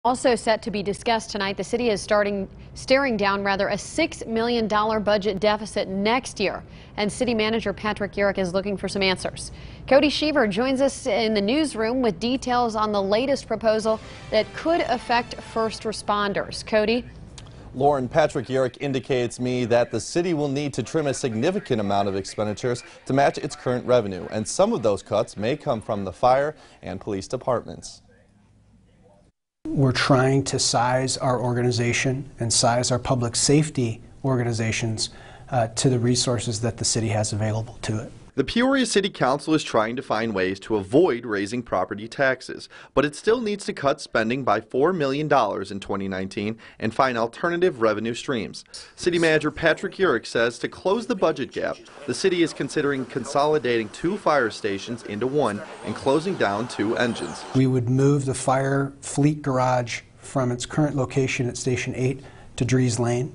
Also set to be discussed tonight, the city is staring down a $6 million budget deficit next year, and City Manager Patrick Yurick is looking for some answers. Cody Sheaver joins us in the newsroom with details on the latest proposal that could affect first responders. Cody? Lauren, Patrick Yurick indicates me that the city will need to trim a significant amount of expenditures to match its current revenue, and some of those cuts may come from the fire and police departments. We're trying to size our organization and size our public safety organizations to the resources that the city has available to it. The Peoria City Council is trying to find ways to avoid raising property taxes, but it still needs to cut spending by $4 million in 2019 and find alternative revenue streams. City Manager Patrick Yurick says to close the budget gap, the city is considering consolidating 2 fire stations into one and closing down 2 engines. We would move the fire fleet garage from its current location at Station 8 to Dries Lane.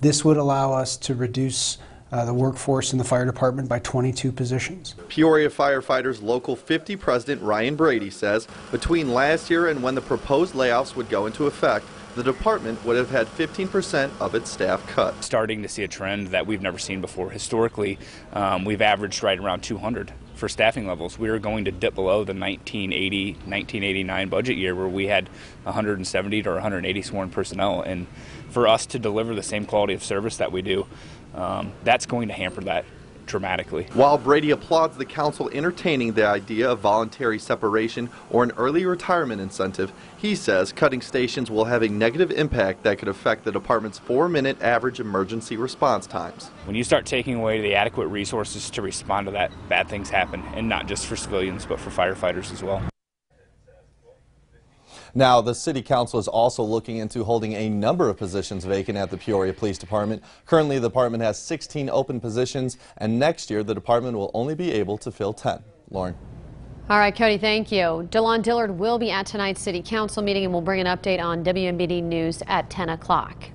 This would allow us to reduce the workforce in the fire department by 22 positions. Peoria Firefighters Local 50 President Ryan Brady says between last year and when the proposed layoffs would go into effect, the department would have had 15% of its staff cut. Starting to see a trend that we've never seen before. Historically, we've averaged right around 200 for staffing levels. We are going to dip below the 1989 budget year where we had 170 to 180 sworn personnel. And for us to deliver the same quality of service that we do, that's going to hamper that dramatically. While Brady applauds the council entertaining the idea of voluntary separation or an early retirement incentive, he says cutting stations will have a negative impact that could affect the department's 4-minute average emergency response times. When you start taking away the adequate resources to respond to that, bad things happen, and not just for civilians but for firefighters as well. Now, the City Council is also looking into holding a number of positions vacant at the Peoria Police Department. Currently, the department has 16 open positions, and next year the department will only be able to fill 10. Lauren. All right, Cody, thank you. DeLon Dillard will be at tonight's City Council meeting, and we'll bring an update on WMBD News at 10 o'clock.